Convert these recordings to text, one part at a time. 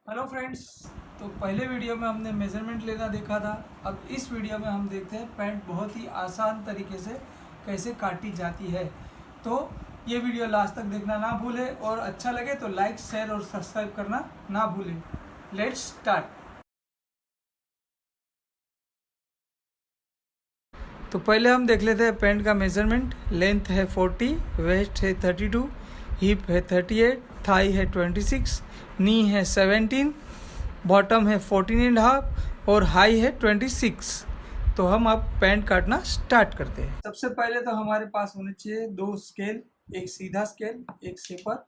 Hello friends. तो पहले video में हमने मेज़रमेंट लेना देखा था। अब इस वीडियो में हम देखते हैं पैंट बहुत ही आसान तरीके से कैसे काटी जाती है। तो ये वीडियो लास्ट तक देखना ना भूलें और अच्छा लगे तो लाइक शेयर और सब्सक्राइब करना ना भूलें। Let's start. तो पहले हम देख लेते हैं पैंट का मेज़रमेंट। लेंथ है 40, वेस्ट है 32, हिप है 38, थाई है 26, नी है 17, बॉटम है 14.5 और हाई है 26। तो हम अब पैंट काटना स्टार्ट करते हैं। सबसे पहले तो हमारे पास होने चाहिए 2 स्केल, एक सीधा स्केल, एक शेपर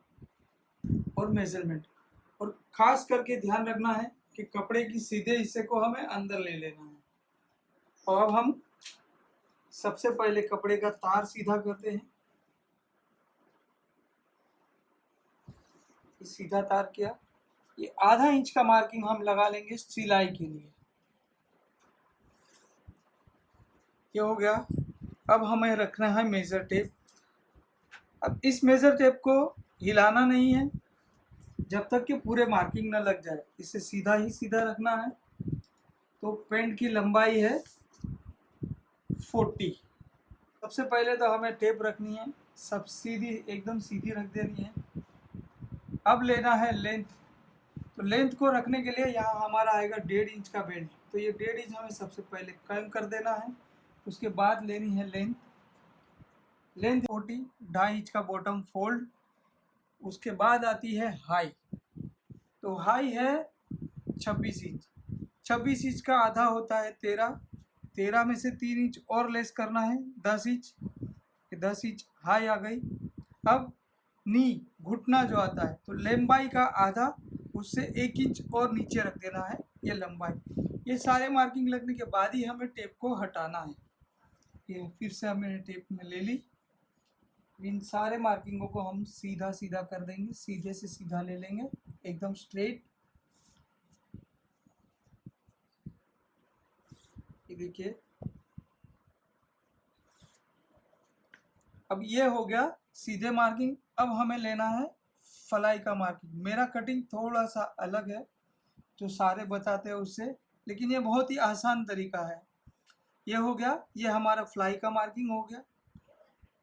और मेज़रमेंट। और खास करके ध्यान रखना है कि कपड़े की सीधे हिस्से को हमें अंदर ले लेना है। और अब हम सबसे पहले कपड़े का तार सीधा करते हैं। सीधा तार किया, ये आधा इंच का मार्किंग हम लगा लेंगे सिलाई के लिए। ये हो गया। अब हमें रखना है मेजर टेप। अब इस मेजर टेप को हिलाना नहीं है जब तक कि पूरे मार्किंग ना लग जाए, इसे सीधा ही सीधा रखना है। तो पेंट की लंबाई है 40। सबसे पहले तो हमें टेप रखनी है, सब सीधी एकदम सीधी रख देनी है। अब लेना है लेंथ। तो लेंथ को रखने के लिए यहाँ हमारा आएगा 1.5 इंच का बेल्ट। तो ये 1.5 इंच हमें सबसे पहले कम कर देना है। उसके बाद लेनी है लेंथ। लेंथ 40, 2.5 इंच का बॉटम फोल्ड। उसके बाद आती है हाई। तो हाई है 26 इंच। 26 इंच का आधा होता है 13। 13 में से 3 इंच और लेस करना है 10 इंच। 10 इंच हाई आ गई। अब नी घुटना जो आता है, तो लंबाई का आधा, उससे 1 इंच और नीचे रख देना है ये लंबाई। ये सारे मार्किंग लगने के बाद ही हमें टेप को हटाना है। ये फिर से हमने टेप में ले ली। इन सारे मार्किंगों को हम सीधा सीधा कर देंगे, सीधे से सीधा ले लेंगे एकदम स्ट्रेट। ये देखिए, अब ये हो गया सीधे मार्किंग। अब हमें लेना है फलाई का मार्किंग। मेरा कटिंग थोड़ा सा अलग है जो सारे बताते हैं उससे, लेकिन ये बहुत ही आसान तरीका है। ये हो गया, ये हमारा फ्लाई का मार्किंग हो गया।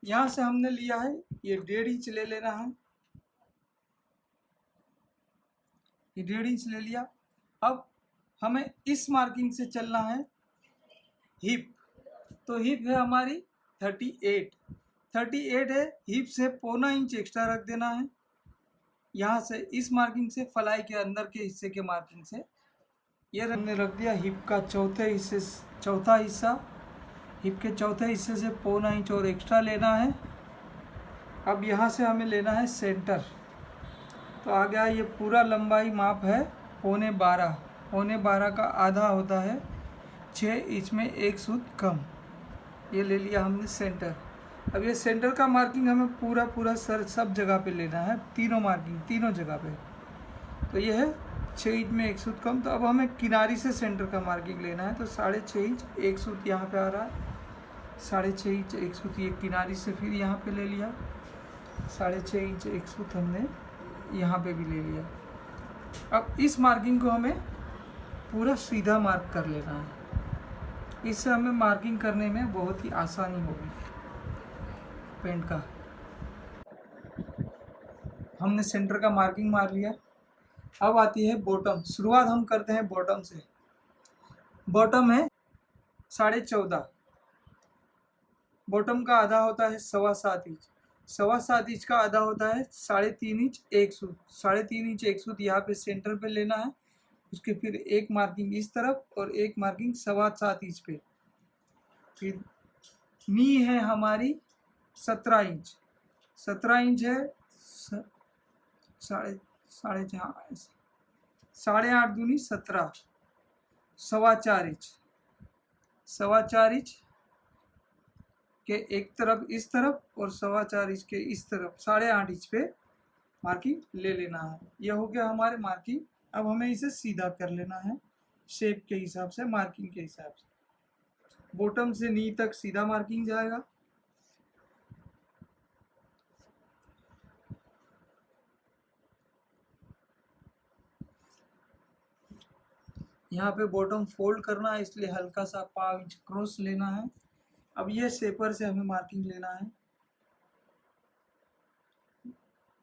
यहाँ से हमने लिया है, ये 1.5 इंच ले लेना है। ये 1.5 इंच ले लिया। अब हमें इस मार्किंग से चलना है हिप। तो हिप है हमारी 38। 38 है, हिप से 0.25 इंच एक्स्ट्रा रख देना है। यहाँ से इस मार्किंग से फलाई के अंदर के हिस्से के मार्किंग से ये हमने रख दिया हिप का चौथा हिस्सा। हिप के चौथे हिस्से से 0.25 इंच और एक्स्ट्रा लेना है। अब यहाँ से हमें लेना है सेंटर। तो आ गया, ये पूरा लंबाई माप है 12.25। 12.25 का आधा होता है 6 इंच में 1 सूत कम। ये ले लिया हमने सेंटर। अब ये सेंटर का मार्किंग हमें पूरा पूरा सब जगह पे लेना है, तीनों मार्किंग तीनों जगह पे। तो ये है 6 इंच में 1 सूत कम। तो अब हमें किनारी से सेंटर का मार्किंग लेना है। तो 6.5 इंच 1 सूत यहाँ पे आ रहा है। 6.5 इंच 1 सूत ये किनारी से फिर यहाँ पे ले लिया। 6.5 इंच 1 सूत हमने यहाँ पे भी ले लिया। अब इस मार्किंग को हमें पूरा सीधा मार्क कर लेना है। इससे हमें मार्किंग करने में बहुत ही आसानी होगी पेंट का। हमने सेंटर का मार्किंग मार लिया। अब आती है बॉटम। शुरुआत हम करते हैं बॉटम से। बॉटम है 14.5। बॉटम का आधा होता है 7.25 इंच। 7.25 इंच का आधा होता है 3.5 इंच 1 सूत। 3.5 इंच 1 सूत यहाँ पे सेंटर पे लेना है। उसके फिर एक मार्किंग इस तरफ और एक मार्किंग 7.25 इंच पे। फिर नी है हमारी 17 इंच। 17 इंच है साढ़े साढ़े 8.5 दूनी 17। 4.25 इंच, 4.25 इंच के एक तरफ इस तरफ और 4.25 इंच के इस तरफ 8.5 इंच पे मार्किंग ले लेना है। ये हो गया हमारे मार्किंग। अब हमें इसे सीधा कर लेना है शेप के हिसाब से, मार्किंग के हिसाब से। बॉटम से नी तक सीधा मार्किंग जाएगा। यहाँ पे बॉटम फोल्ड करना है, इसलिए हल्का सा 5 इंच क्रॉस लेना है। अब ये शेपर से हमें मार्किंग लेना है,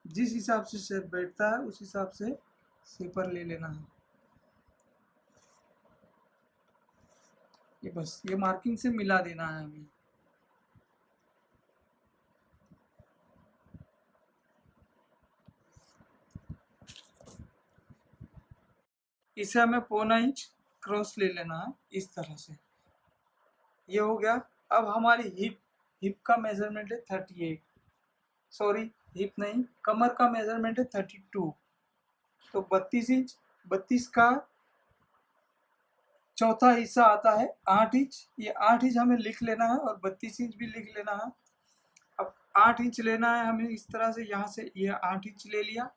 जिस हिसाब से शेप बैठता है उस हिसाब से शेपर ले लेना है। ये बस ये मार्किंग से मिला देना है हमें। इसे हमें 1.25 इंच क्रॉस ले लेना है इस तरह से। ये हो गया। अब हमारी हिप का मेजरमेंट है 38, सॉरी हिप नहीं, कमर का मेजरमेंट है 32। तो 32 इंच, 32 का चौथा हिस्सा आता है 8 इंच। ये 8 इंच हमें लिख लेना है और 32 इंच भी लिख लेना है। अब 8 इंच लेना है हमें इस तरह से, यहाँ से ये 8 इंच ले लिया,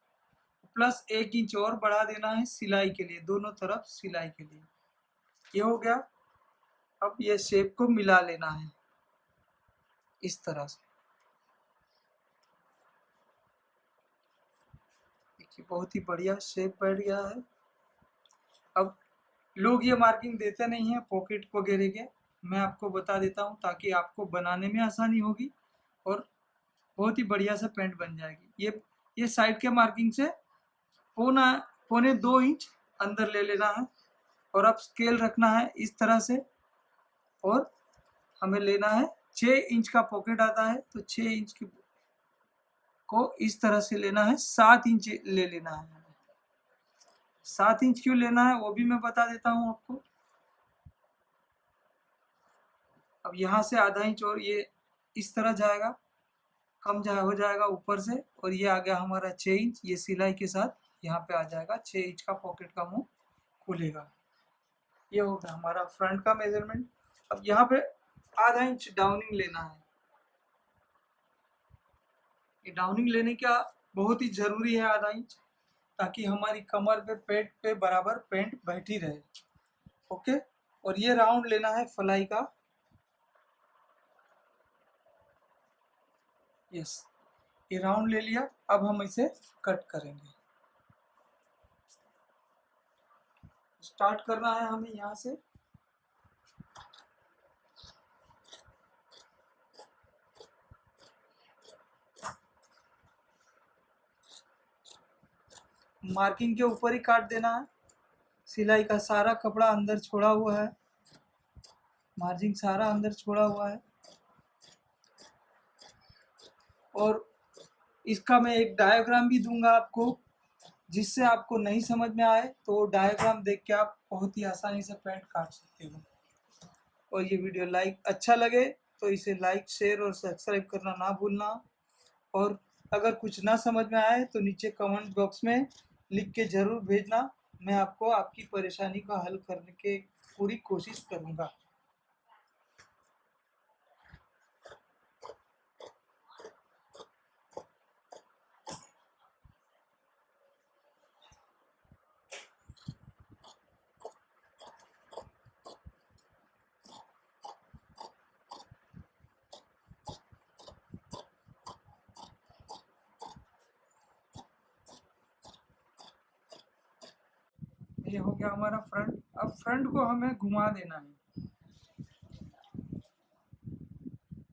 प्लस 1 इंच और बढ़ा देना है सिलाई के लिए, दोनों तरफ सिलाई के लिए। ये हो गया। अब ये शेप को मिला लेना है इस तरह से। देखिए बहुत ही बढ़िया शेप बैठ गया है। अब लोग ये मार्किंग देते नहीं है पॉकेट वगैरह के, मैं आपको बता देता हूँ ताकि आपको बनाने में आसानी होगी और बहुत ही बढ़िया से पैंट बन जाएगी। ये साइड के मार्किंग से पौने 2 इंच अंदर ले लेना है और अब स्केल रखना है इस तरह से, और हमें लेना है 6 इंच का पॉकेट आता है, तो 6 इंच की को इस तरह से लेना है, 7 इंच ले लेना है। 7 इंच क्यों लेना है वो भी मैं बता देता हूँ आपको। अब यहाँ से आधा इंच और ये इस तरह जाएगा, कम हो जाएगा ऊपर से, और ये आ गया हमारा 6 इंच। ये सिलाई के साथ यहाँ पे आ जाएगा, 6 इंच का पॉकेट का मुंह खुलेगा। ये हो गया हमारा फ्रंट का मेजरमेंट। अब यहाँ पे आधा इंच डाउनिंग लेना है। ये डाउनिंग लेने का बहुत ही जरूरी है आधा इंच, ताकि हमारी कमर पे पेट पे बराबर पेंट बैठी रहे। ओके। और ये राउंड लेना है फलाई का। यस, ये राउंड ले लिया। अब हम इसे कट करेंगे। स्टार्ट करना है हमें यहाँ से। मार्किंग के ऊपर ही काट देना है। सिलाई का सारा कपड़ा अंदर छोड़ा हुआ है, मार्जिन सारा अंदर छोड़ा हुआ है। और इसका मैं एक डायग्राम भी दूंगा आपको, जिससे आपको नहीं समझ में आए तो डायग्राम देख के आप बहुत ही आसानी से पैंट काट सकते हो। और ये वीडियो अच्छा लगे तो इसे लाइक, शेयर और सब्सक्राइब करना ना भूलना। और अगर कुछ ना समझ में आए तो नीचे कमेंट बॉक्स में लिख के ज़रूर भेजना। मैं आपको आपकी परेशानी का हल करने की पूरी कोशिश करूँगा। ये हो गया हमारा फ्रंट। अब फ्रंट को हमें घुमा देना है,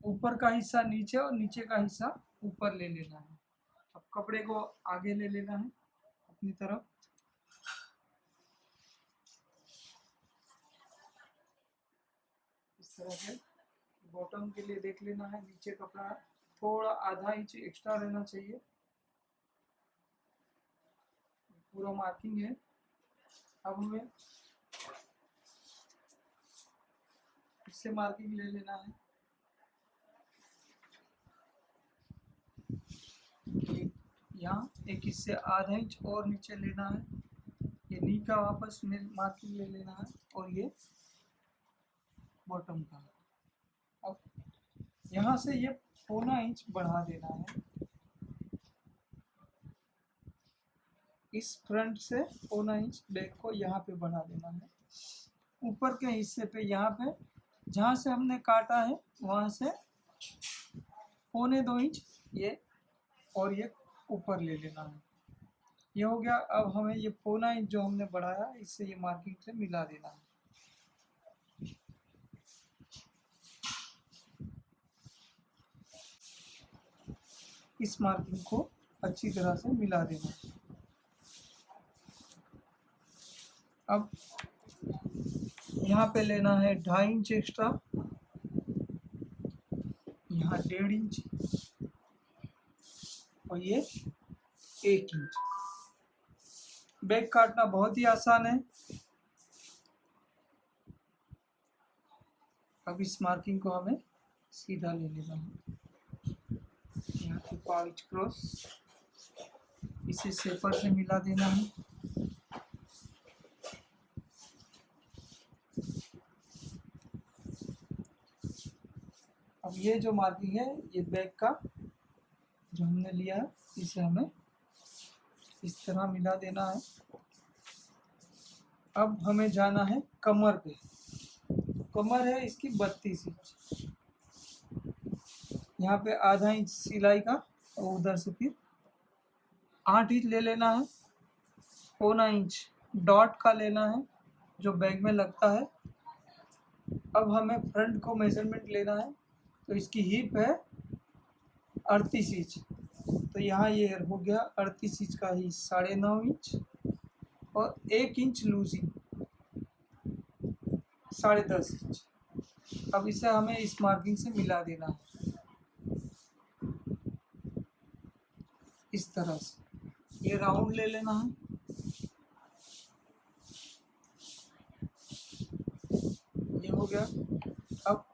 ऊपर का हिस्सा नीचे और नीचे का हिस्सा ऊपर ले लेना है। अब कपड़े को आगे ले लेना है अपनी तरफ। इस तरह से बॉटम के लिए देख लेना है, नीचे कपड़ा थोड़ा आधा इंच एक्स्ट्रा रहना चाहिए। पूरा मार्किंग है। अब हमें इससे मार्किंग ले लेना है। यहाँ एक इससे आधा इंच और नीचे लेना है। ये नी का वापस में मार्किंग ले लेना है, और ये बॉटम का। अब यहाँ से ये 1.25 इंच बढ़ा देना है। इस फ्रंट से 1.25 इंच बैक को यहाँ पे बढ़ा देना है। ऊपर के हिस्से पे यहाँ पे जहाँ से हमने काटा है वहाँ से 1.25 इंच ये और ये ऊपर ले लेना है। ये हो गया। अब हमें ये पौना इंच जो हमने बढ़ाया इससे ये मार्किंग से मिला देना है। इस मार्किंग को अच्छी तरह से मिला देना है। अब यहाँ पे लेना है 2.5 इंच एक्स्ट्रा, यहाँ 1.5 इंच और ये 1 इंच। बैक काटना बहुत ही आसान है। अब इस मार्किंग को हमें सीधा ले लेना है, यहाँ पे 5 इंच क्रॉस, इसे शेपर से मिला देना है। अब ये जो मार्किंग है ये बैक का जो हमने लिया है इसे हमें इस तरह मिला देना है। अब हमें जाना है कमर पे। कमर है इसकी 32 इंच, यहाँ पे आधा इंच सिलाई का और उधर से फिर 8 इंच ले लेना है। पौना इंच डॉट का लेना है जो बैग में लगता है। अब हमें फ्रंट को मेजरमेंट लेना है, तो इसकी हिप है 38 इंच, तो यहाँ ये हो गया 38 इंच का ही 9.5 इंच और 1 इंच लूजिंग 10.5 इंच। अब इसे हमें इस मार्किंग से मिला देना है इस तरह से। ये राउंड ले लेना है। ये हो गया। अब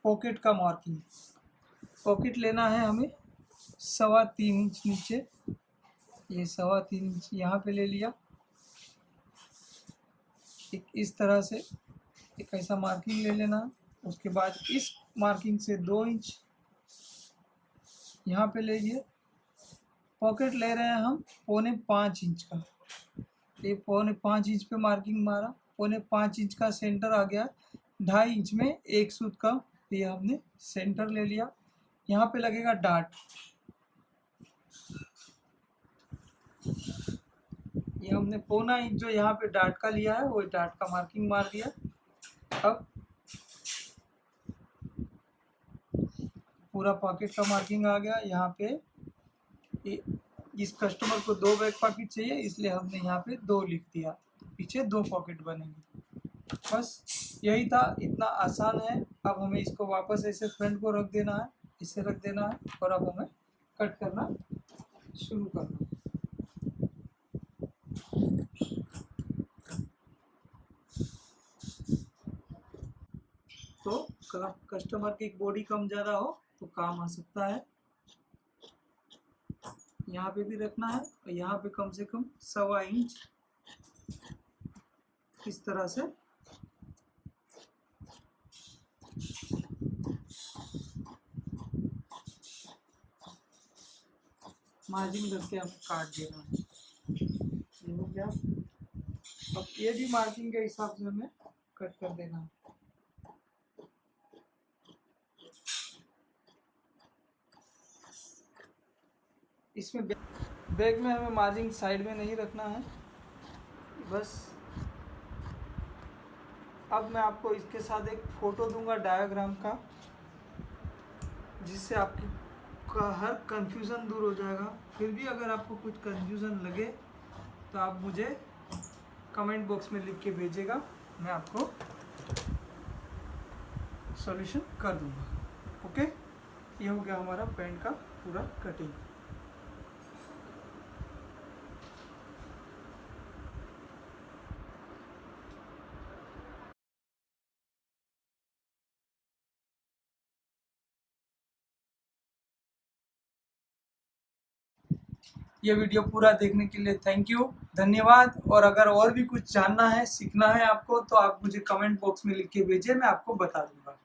पॉकेट का मार्किंग, पॉकेट लेना है हमें 3.25 इंच नीचे, ये 3.25 इंच यहाँ पे ले लिया। एक इस तरह से एक ऐसा मार्किंग ले लेना। उसके बाद इस मार्किंग से 2 इंच यहाँ पे लीजिए। पॉकेट ले रहे हैं हम 4.25 इंच का, ये 4.25 इंच पे मार्किंग मारा, 4.25 इंच का सेंटर आ गया। 2.5 इंच में एक सूत का ये हमने सेंटर ले लिया। यहाँ पे लगेगा डाट, ये हमने पौना इंच जो यहाँ पे डाट का लिया है वो डाट का मार्किंग मार दिया। अब पूरा पॉकेट का मार्किंग आ गया। यहाँ पे इस कस्टमर को 2 बैक पॉकेट चाहिए इसलिए हमने यहाँ पे 2 लिख दिया, पीछे 2 पॉकेट बनेंगे। बस यही था, इतना आसान है। अब हमें इसको वापस ऐसे फ्रंट को रख देना है, इसे रख देना है और अब हमें कट करना शुरू करना है। तो कस्टमर की बॉडी कम ज़्यादा हो तो काम आ सकता है। यहाँ पे भी रखना है और यहाँ पे कम से कम 1.25 इंच इस तरह से मार्जिन रख के हमें काट देना है। ये हो गया। अब ये भी मार्किंग के हिसाब से हमें कट कर देना है। इसमें बैग में हमें मार्जिन साइड में नहीं रखना है बस। अब मैं आपको इसके साथ एक फ़ोटो दूंगा डायग्राम का, जिससे आपकी का हर कंफ्यूज़न दूर हो जाएगा। फिर भी अगर आपको कुछ कंफ्यूज़न लगे तो आप मुझे कमेंट बॉक्स में लिख के भेजिएगा, मैं आपको सॉल्यूशन कर दूंगा। ओके, ये हो गया हमारा पैंट का पूरा कटिंग। ये वीडियो पूरा देखने के लिए थैंक यू, धन्यवाद। और अगर और भी कुछ जानना है, सीखना है आपको, तो आप मुझे कमेंट बॉक्स में लिख के भेजिए, मैं आपको बता दूंगा।